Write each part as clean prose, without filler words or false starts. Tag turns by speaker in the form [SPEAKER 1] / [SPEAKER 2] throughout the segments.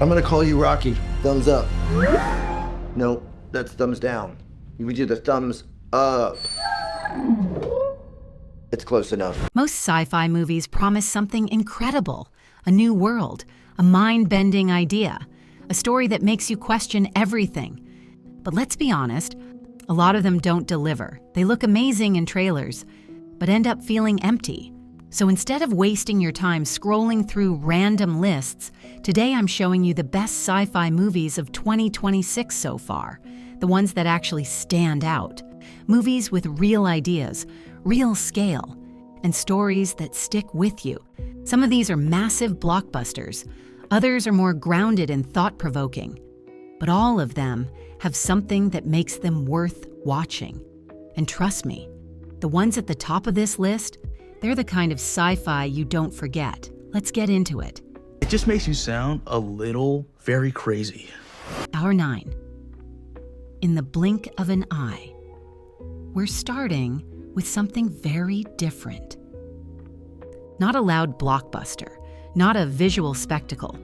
[SPEAKER 1] I'm gonna call you Rocky. Thumbs up. No, that's thumbs down. You would do the thumbs up. It's close enough.
[SPEAKER 2] Most sci-fi movies promise something incredible, a new world, a mind-bending idea, a story that makes you question everything. But let's be honest, a lot of them don't deliver. They look amazing in trailers, but end up feeling empty. So instead of wasting your time scrolling through random lists, today I'm showing you the best sci-fi movies of 2026 so far, the ones that actually stand out. Movies with real ideas, real scale, and stories that stick with you. Some of these are massive blockbusters, others are more grounded and thought-provoking. But all of them have something that makes them worth watching. And trust me, the ones at the top of this list, they're the kind of sci-fi you don't forget. Let's get into it.
[SPEAKER 3] It just makes you sound a little very crazy.
[SPEAKER 2] Hour 9. In the blink of an eye. We're starting with something very different. Not a loud blockbuster, not a visual spectacle,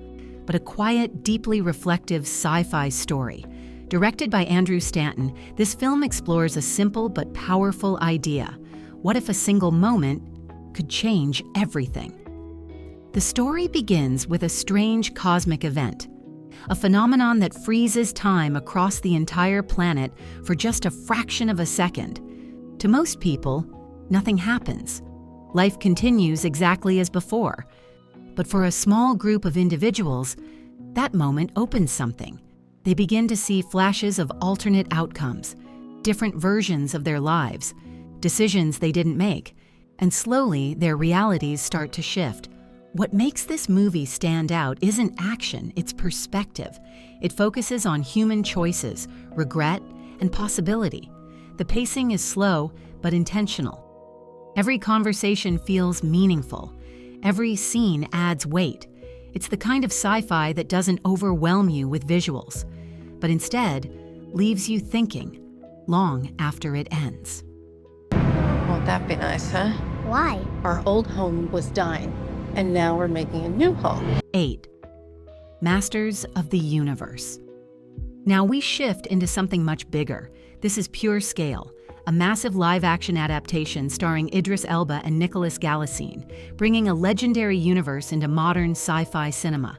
[SPEAKER 2] but a quiet, deeply reflective sci-fi story. Directed by Andrew Stanton, this film explores a simple but powerful idea. What if a single moment could change everything? The story begins with a strange cosmic event, a phenomenon that freezes time across the entire planet for just a fraction of a second. To most people, nothing happens. Life continues exactly as before. But for a small group of individuals, that moment opens something. They begin to see flashes of alternate outcomes, different versions of their lives, decisions they didn't make, and slowly their realities start to shift. What makes this movie stand out isn't action, it's perspective. It focuses on human choices, regret, and possibility. The pacing is slow but intentional. Every conversation feels meaningful. Every scene adds weight. It's the kind of sci-fi that doesn't overwhelm you with visuals, but instead leaves you thinking long after it ends.
[SPEAKER 4] Won't that be nice, huh?
[SPEAKER 5] Why?
[SPEAKER 4] Our old home was dying, and now we're making a new home.
[SPEAKER 2] 8. Masters of the Universe. Now we shift into something much bigger. This is pure scale, a massive live-action adaptation starring Idris Elba and Nicholas Galitzine, bringing a legendary universe into modern sci-fi cinema.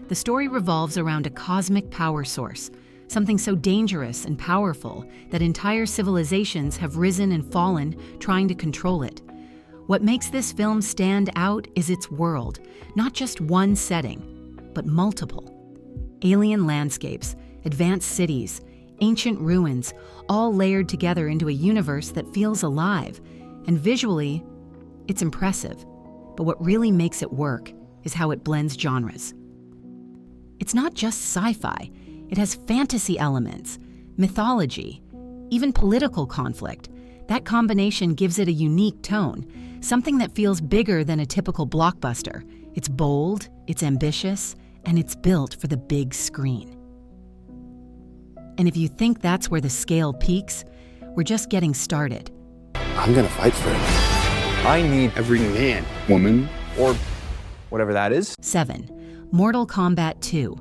[SPEAKER 2] The story revolves around a cosmic power source, something so dangerous and powerful that entire civilizations have risen and fallen trying to control it. What makes this film stand out is its world, not just one setting, but multiple. Alien landscapes, advanced cities, ancient ruins, all layered together into a universe that feels alive. And visually, it's impressive. But what really makes it work is how it blends genres. It's not just sci-fi. It has fantasy elements, mythology, even political conflict. That combination gives it a unique tone, something that feels bigger than a typical blockbuster. It's bold, it's ambitious, and it's built for the big screen. And if you think that's where the scale peaks, we're just getting started.
[SPEAKER 6] I'm gonna fight for it. I need every man, woman, or whatever that is.
[SPEAKER 2] 7. Mortal Kombat 2.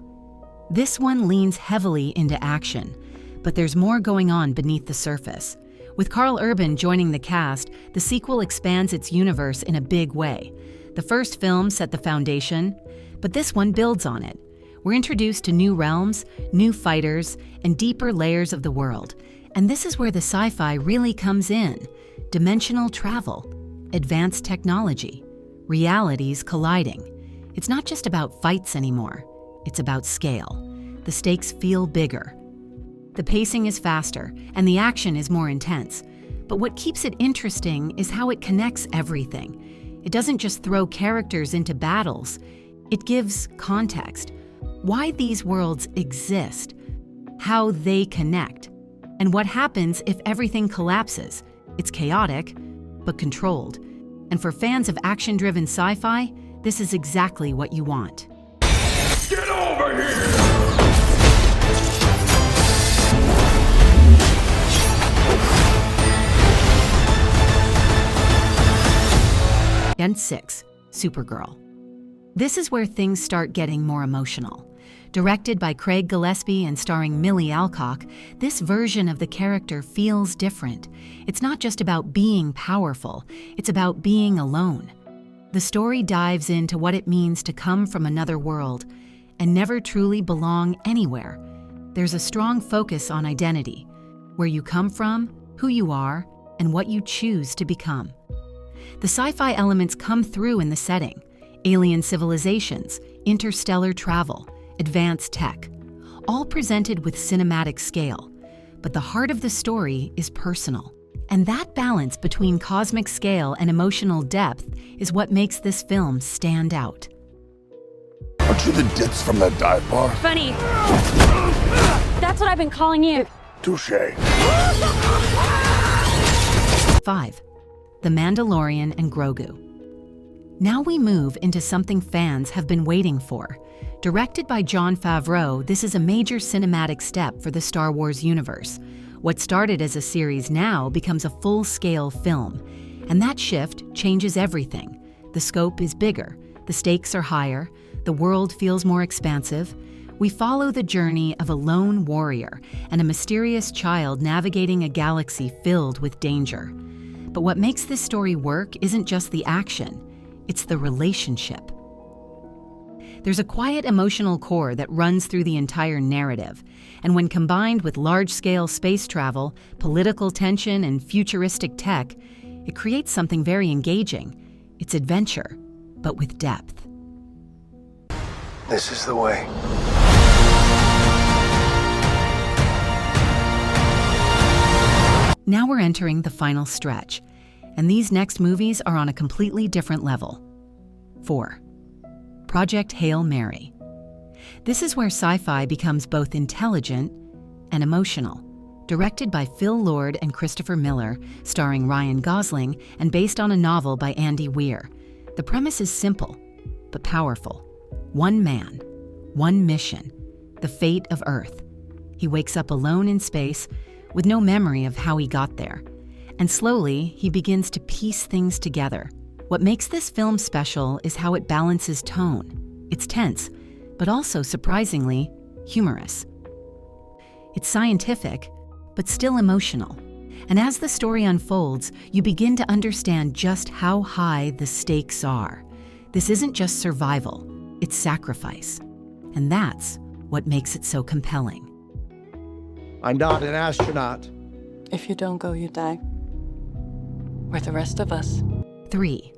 [SPEAKER 2] This one leans heavily into action, but there's more going on beneath the surface. With Karl Urban joining the cast, the sequel expands its universe in a big way. The first film set the foundation, but this one builds on it. We're introduced to new realms, new fighters, and deeper layers of the world. And this is where the sci-fi really comes in. Dimensional travel, advanced technology, realities colliding. It's not just about fights anymore. It's about scale. The stakes feel bigger. The pacing is faster, and the action is more intense. But what keeps it interesting is how it connects everything. It doesn't just throw characters into battles. It gives context. Why these worlds exist, how they connect, and what happens if everything collapses. It's chaotic, but controlled. And for fans of action-driven sci-fi, this is exactly what you want.
[SPEAKER 7] Get over here!
[SPEAKER 2] And 6. Supergirl. This is where things start getting more emotional. Directed by Craig Gillespie and starring Millie Alcock, this version of the character feels different. It's not just about being powerful, it's about being alone. The story dives into what it means to come from another world and never truly belong anywhere. There's a strong focus on identity, where you come from, who you are, and what you choose to become. The sci-fi elements come through in the setting: alien civilizations, interstellar travel, advanced tech, all presented with cinematic scale. But the heart of the story is personal. And that balance between cosmic scale and emotional depth is what makes this film stand out.
[SPEAKER 7] Aren't you the ditz from that dive bar?
[SPEAKER 5] Funny. That's what I've been calling you.
[SPEAKER 7] Touché.
[SPEAKER 2] 5. The Mandalorian and Grogu. Now we move into something fans have been waiting for. Directed by Jon Favreau, this is a major cinematic step for the Star Wars universe. What started as a series now becomes a full-scale film. And that shift changes everything. The scope is bigger, the stakes are higher, the world feels more expansive. We follow the journey of a lone warrior and a mysterious child navigating a galaxy filled with danger. But what makes this story work isn't just the action, it's the relationship. There's a quiet emotional core that runs through the entire narrative, and when combined with large-scale space travel, political tension, and futuristic tech, it creates something very engaging. It's adventure, but with depth.
[SPEAKER 8] This is the way.
[SPEAKER 2] Now we're entering the final stretch, and these next movies are on a completely different level. 4. Project Hail Mary. This is where sci-fi becomes both intelligent and emotional. Directed by Phil Lord and Christopher Miller, starring Ryan Gosling, and based on a novel by Andy Weir. The premise is simple, but powerful. One man, one mission, the fate of Earth. He wakes up alone in space, with no memory of how he got there. And slowly, he begins to piece things together. What makes this film special is how it balances tone. It's tense, but also surprisingly humorous. It's scientific, but still emotional. And as the story unfolds, you begin to understand just how high the stakes are. This isn't just survival, it's sacrifice. And that's what makes it so compelling.
[SPEAKER 1] I'm not an astronaut.
[SPEAKER 4] If you don't go, you die. We're the rest of us.
[SPEAKER 2] 3.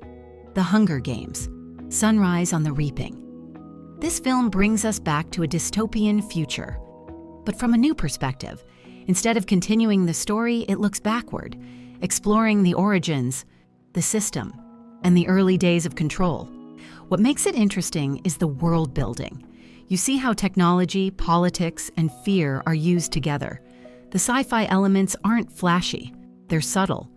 [SPEAKER 2] The Hunger Games, Sunrise on the Reaping. This film brings us back to a dystopian future, but from a new perspective. Instead of continuing the story, it looks backward, exploring the origins, the system, and the early days of control. What makes it interesting is the world building. You see how technology, politics, and fear are used together. The sci-fi elements aren't flashy, they're subtle.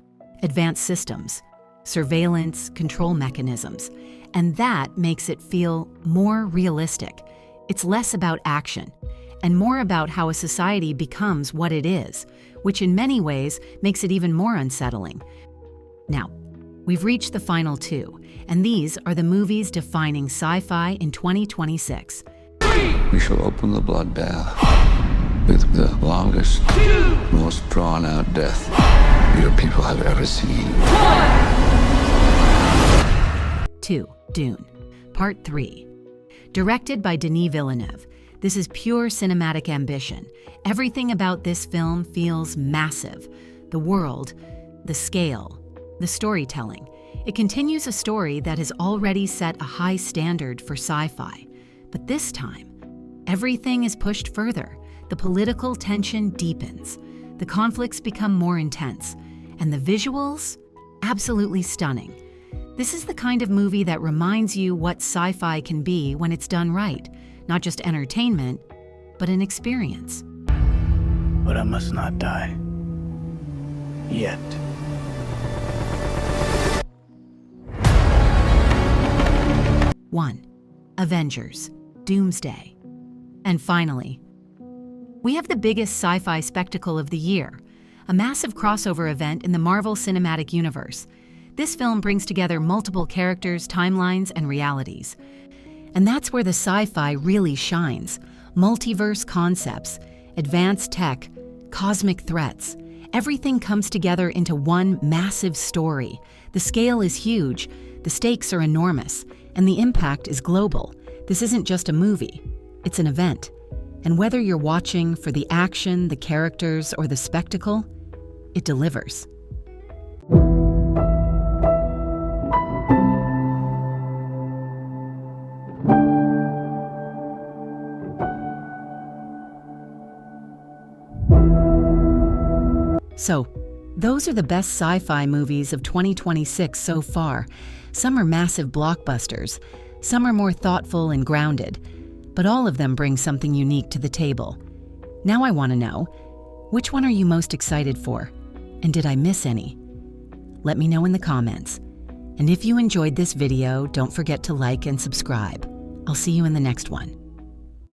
[SPEAKER 2] Advanced systems, surveillance, control mechanisms, and that makes it feel more realistic. It's less about action and more about how a society becomes what it is, which in many ways makes it even more unsettling. Now, we've reached the final 2, and these are the movies defining sci-fi in 2026.
[SPEAKER 9] We shall open the bloodbath with the longest, most drawn-out death your people have ever seen.
[SPEAKER 2] 2. Dune, Part 3. Directed by Denis Villeneuve, this is pure cinematic ambition. Everything about this film feels massive. The world, the scale, the storytelling. It continues a story that has already set a high standard for sci-fi. But this time, everything is pushed further. The political tension deepens. The conflicts become more intense. And the visuals? Absolutely stunning. This is the kind of movie that reminds you what sci-fi can be when it's done right. Not just entertainment, but an experience.
[SPEAKER 3] But I must not die. Yet.
[SPEAKER 2] 1. Avengers, Doomsday. And finally, we have the biggest sci-fi spectacle of the year, a massive crossover event in the Marvel Cinematic Universe. This film brings together multiple characters, timelines, and realities. And that's where the sci-fi really shines. multiverse concepts, advanced tech, cosmic threats. Everything comes together into one massive story. The scale is huge, the stakes are enormous, and the impact is global. This isn't just a movie, it's an event. And whether you're watching for the action, the characters, or the spectacle, it delivers. So, those are the best sci-fi movies of 2026 so far. Some are massive blockbusters, some are more thoughtful and grounded, but all of them bring something unique to the table. Now I want to know, which one are you most excited for? And did I miss any? Let me know in the comments. And if you enjoyed this video, don't forget to like and subscribe. I'll see you in the next one.